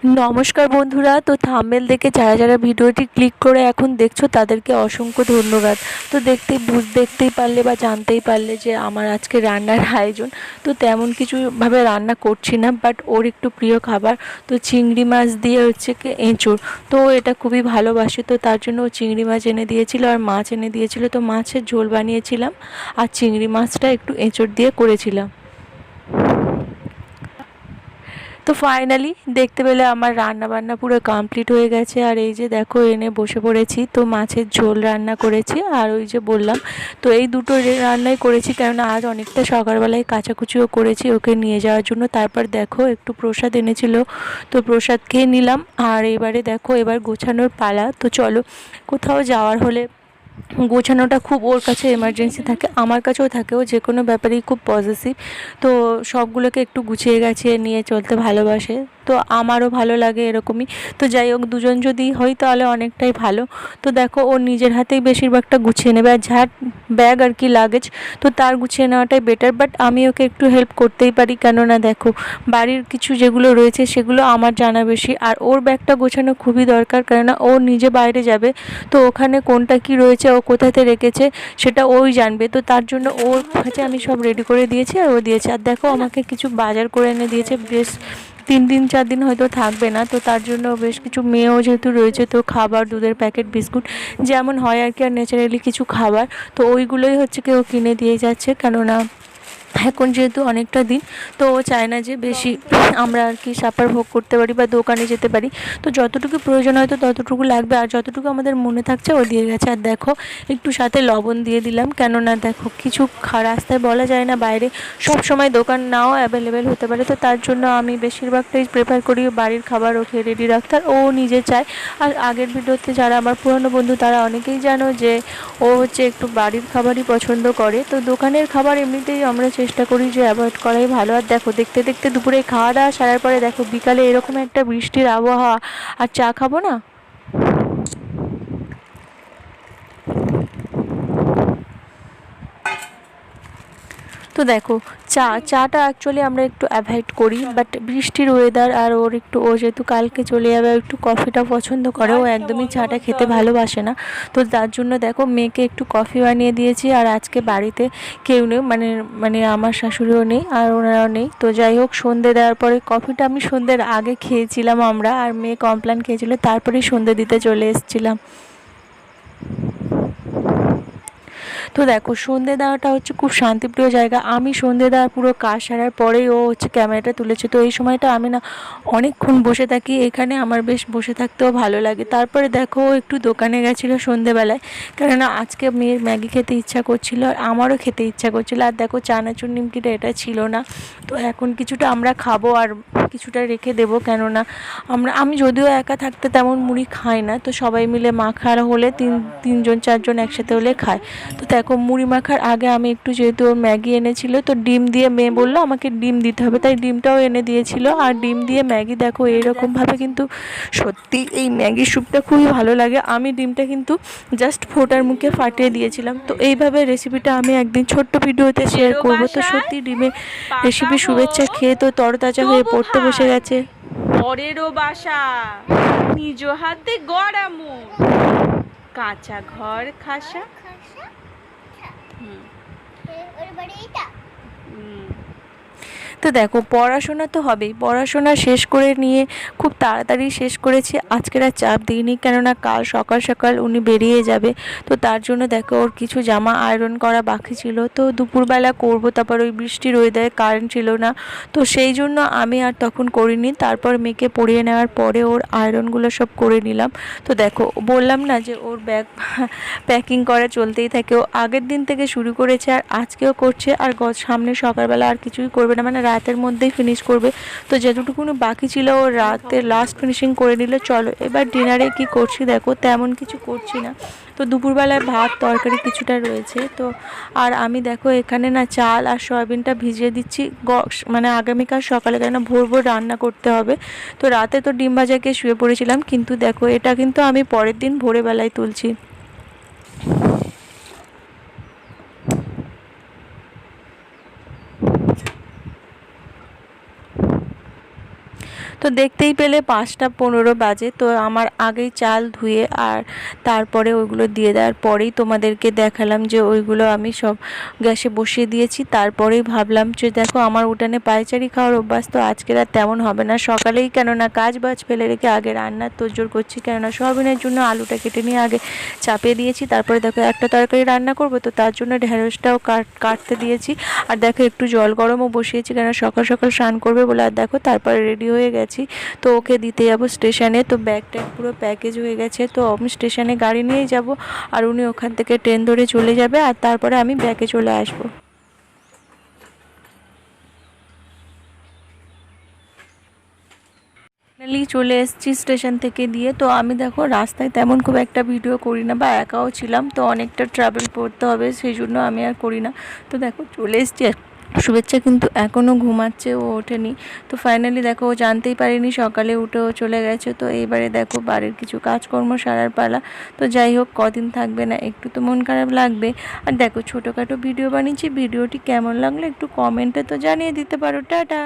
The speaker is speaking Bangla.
নমস্কার বন্ধুরা। তো থাম্বনেল দেখে যারা যারা ভিডিওটি ক্লিক করে এখন দেখছো তাদেরকে অসংখ্য ধন্যবাদ। তো দেখতেই পারলে বা জানতেই পারলে যে আমার আজকে রান্নার আয়োজন। তো তেমন কিছুভাবে রান্না করছি না, বাট ওর একটু প্রিয় খাবার। তো চিংড়ি মাছ দিয়ে হচ্ছে কি এঁচোড়। তো এটা খুবই ভালোবাসে, তো তার জন্য ও চিংড়ি মাছ এনে দিয়েছিল আর মাছ এনে দিয়েছিল। তো মাছের ঝোল বানিয়েছিলাম আর চিংড়ি মাছটা একটু এঁচোড় দিয়ে করেছিলাম। তো ফাইনালি দেখতে পেলে আমার রান্না বান্না পুরো কমপ্লিট হয়ে গেছে। আর এই যে দেখো এনে বসে পড়েছি। তো মাছের ঝোল রান্না করেছি আর ওই যে বললাম, তো এই দুটো রান্নাই করেছি, কেননা আজ অনেকটা সকালবেলায় কাচাকুচিও করেছি ওকে নিয়ে যাওয়ার জন্য। তারপর দেখো একটু প্রসাদ এনেছিল, তো প্রসাদ খেয়ে নিলাম। আর এবারে দেখো এবার গোছানোর পালা। তো চলো, কোথাও যাওয়ার হলে গোছানোটা খুব ওর কাছে এমার্জেন্সি থাকে, আমার কাছেও থাকে। ও যে কোনো ব্যাপারেই খুব পজিটিভ। তো সবগুলোকে একটু গুছিয়ে গাছিয়ে নিয়ে চলতে ভালোবাসে। তো আমারও ভালো লাগে এরকমই। তো যাই হোক, দুজন যদি হই তাহলে অনেকটাই ভালো। তো দেখো ও নিজের হাতেই বেশিরভাগটা গুছিয়ে নেবে, আর ঝাড় ব্যাগ আর কি লাগেজ, তো তার গুছিয়ে নেওয়াটাই বেটার। বাট আমি ওকে একটু হেল্প করতেই পারি, কেননা দেখো বাড়ির কিছু যেগুলো রয়েছে সেগুলো আমার জানা বেশি। আর ওর ব্যাগটা গোছানো খুবই দরকার, কেননা ও নিজে বাইরে যাবে। তো ওখানে কোনটা কি রয়েছে, ও কোথাতে রেখেছে সেটা ওই জানবে। তো তার জন্য ওর কাছে আমি সব রেডি করে দিয়েছি আর ও দিয়েছে। আর দেখো আমাকে কিছু বাজার করে এনে দিয়েছে, বেশ 3 দিন 4 দিন হয়তো থাকবে না। তো তার জন্য বেশ কিছু, মেয়েও যেহেতু রয়েছে, তো খাবার, দুধের প্যাকেট, বিস্কুট যেমন হয় আর কি, আর ন্যাচারালি কিছু খাবার, তো ওইগুলোই হচ্ছে কেউ কিনে দিয়ে যাচ্ছে। কেননা এখন যেহেতু অনেকটা দিন, তো ও চায় না যে বেশি আমরা আর কি সাফার ভোগ করতে পারি বা দোকানে যেতে পারি। তো যতটুকু প্রয়োজন হয়তো ততটুকু লাগবে, আর যতটুকু আমাদের মনে থাকছে ও দিয়ে গেছে। আর দেখো একটু সাথে লবণ দিয়ে দিলাম, কেননা দেখো কিছু রাস্তায় বলা যায় না, বাইরে সব সময় দোকান নাও অ্যাভেলেবেল হতে পারে। তো তার জন্য আমি বেশিরভাগটাই প্রেফার করি বাড়ির খাবার ওকে রেডি রাখতে, আর ও নিজে চায়। আর আগের ভিডিওতে যারা আমার পুরনো বন্ধু তারা অনেকেই জানো যে ও হচ্ছে একটু বাড়ির খাবারই পছন্দ করে। তো দোকানের খাবার এমনিতেই আমরা চেষ্টা করি যে অ্যাভয়েড করাই ভালো। আর দেখো দেখতে দেখতে দুপুরে খাওয়া দাওয়া সারার পরে দেখো বিকালে এরকম একটা বৃষ্টির আবহাওয়া, আর চা খাবো না। তো দেখো চাটা অ্যাকচুয়ালি আমরা একটু অ্যাভয়েড করি, বাট বৃষ্টির ওয়েদার আর ও যেহেতু কালকে চলে যাবে, একটু কফিটা পছন্দ করে, ও একদমই চাটা খেতে ভালোবাসে না। তো তার জন্য দেখো মেয়েকে একটু কফি বানিয়ে দিয়েছি। আর আজকে বাড়িতে কেউ নেই, মানে মানে আমার শাশুড়িও নেই আর ওনারাও নেই। তো যাই হোক, সন্ধে দেওয়ার পরে কফিটা আমি সন্ধ্যের আগে খেয়েছিলাম আমরা, আর মেয়ে কমপ্লেন খেয়েছিল, তারপরেই সন্ধে দিতে চলে এসেছিলাম। তো দেখো সন্ধে দেওয়াটা হচ্ছে খুব শান্তিপ্রিয় জায়গা। আমি সন্ধে দেওয়ার পুরো কাজ সারার পরেই ও হচ্ছে ক্যামেরাটা তুলেছে। তো এই সময়টা আমি না অনেকক্ষণ বসে থাকি এখানে, আমার বেশ বসে থাকতেও ভালো লাগে। তারপরে দেখো ও একটু দোকানে গেছিলো সন্ধেবেলায়, কেননা আজকে মেয়ের ম্যাগি খেতে ইচ্ছা করছিলো আর আমারও খেতে ইচ্ছা করছিলো। আর দেখো চানাচুর নিমকিটা এটা ছিল না, তো এখন কিছুটা আমরা খাবো আর কিছুটা রেখে দেবো। কেননা আমি যদিও একা থাকতে তেমন মুড়ি খাই না, তো সবাই মিলে মাখার হলে তিনজন চারজন একসাথে হলে খায়। তো দেখো মুড়ি মাখার আগে আমি একটু, যেহেতু ওর ম্যাগি এনেছিল, তো ডিম দিয়ে, মেয়ে বললো আমাকে ডিম দিতে হবে, তাই ডিমটাও এনে দিয়েছিল। আর ডিম দিয়ে ম্যাগি দেখো এইরকমভাবে, কিন্তু সত্যি এই ম্যাগি স্যুপটা খুবই ভালো লাগে। আমি ডিমটা কিন্তু জাস্ট ফোটার মুখে ফাটিয়ে দিয়েছিলাম। তো এইভাবে রেসিপিটা আমি একদিন ছোট্ট ভিডিওতে শেয়ার করবো। তো সত্যি ডিমের রেসিপি শুভেচ্ছা খেয়ে তো তরতাজা হয়ে পড়তে বসে গেছে। পরেরও বাসা নিজ হাতে গড়া মুখ, কাঁচা ঘর খাসা। তো দেখো পড়াশোনা তো হবেই, পড়াশোনা শেষ করে নিয়ে খুব তাড়াতাড়ি শেষ করেছি। আজকের আর চাপ দিইনি, কেননা কাল সকাল সকাল উনি বেরিয়ে যাবে। তো তার জন্য দেখো ওর কিছু জামা আয়রন করা বাকি ছিল, তো দুপুরবেলা করব। তারপর ওই বৃষ্টির ওয়েদারে কারেন্ট ছিল না, তো সেই জন্য আমি আর তখন করিনি। তারপর মেয়েকে পরিয়ে নেওয়ার পরে ওর আয়রনগুলো সব করে নিলাম। তো দেখো বললাম না যে ওর ব্যাগ প্যাকিং করা চলতেই থাকে, ও আগের দিন থেকে শুরু করেছে আর আজকেও করছে। আর সামনে সকালবেলা আর কিছুই করবে না, মানে রাতের মধ্যেই ফিনিশ করবে। তো যতটুকুনো বাকি ছিল ও রাতে লাস্ট ফিনিশিং করে নিলে। চলো এবার ডিনারে কি করছি দেখো, তেমন কিছু করছি না। তো দুপুরবেলায় ভাত তরকারি কিছুটা রয়েছে। তো আর আমি দেখো এখানে না চাল আর সয়াবিনটা ভিজিয়ে দিচ্ছি, মানে আগামীকাল সকালে, কেন ভোর ভোর রান্না করতে হবে। তো রাতে তো ডিম ভাজাকে শুয়ে পড়েছিলাম, কিন্তু দেখো এটা কিন্তু আমি পরের দিন ভোরবেলায় তুলছি। তো তো দেখতেই পেলে 5টা 15 বাজে। তো আমার আগেই চাল ধুয়ে আর তারপরে ওইগুলো দিয়ে দেওয়ার পরেই তোমাদেরকে দেখালাম যে ওইগুলো আমি সব গ্যাসে বসিয়ে দিয়েছি। তারপরেই ভাবলাম যে দেখো আমার উঠানে পায়চারি খাওয়ার অভ্যাস তো আজকের আর তেমন হবে না, সকালেই কেননা কাজ বাজ ফেলে রেখে আগে রান্নার তোড়জোড় করছি, কেননা সোয়াবিনের জন্য আলুটা কেটে নিয়ে আগে চাপিয়ে দিয়েছি। তারপরে দেখো একটা তরকারি রান্না করব, তো তার জন্য ঢেঁড়সটাও কাটতে দিয়েছি। আর দেখো একটু জল গরমও বসিয়েছি, কেননা সকাল সকাল স্নান করবে বলে। আর দেখো তারপরে রেডি হয়ে গেছি, তো ওকে দিতে যাবো স্টেশনে। তো ব্যাগ ট্যাগ পুরো প্যাকেজ হয়ে গেছে, তো আমি স্টেশনে গাড়ি নিয়েই যাব আর উনি ওখান থেকে ট্রেন ধরে চলে যাবে আর তারপরে আমি ব্যাগে চলে আসবো। ফাইনালি চলে এসেছি স্টেশন থেকে দিয়ে। তো আমি দেখো রাস্তায় তেমন খুব একটা ভিডিও করি না, বা একাও ছিলাম, তো অনেকটা ট্রাভেল করতে হবে সেই জন্য আমি আর করি না। তো দেখো চলে এসেছি। শুভেচ্ছা কিন্তু এখনও ঘুমাচ্ছে, ও ওঠেনি। তো ফাইনালি দেখো ও জানতেই পারিনি সকালে উঠে ও চলে গেছে। তো এইবারে দেখো বাড়ির কিছু কাজকর্ম সারার পালা। তো যাই হোক, কদিন থাকবে না, একটু তো মন খারাপ লাগবে। আর দেখো ছোটোখাটো ভিডিও বানিয়েছি, ভিডিওটি কেমন লাগলো একটু কমেন্টে তো জানিয়ে দিতে পারো। টাটা।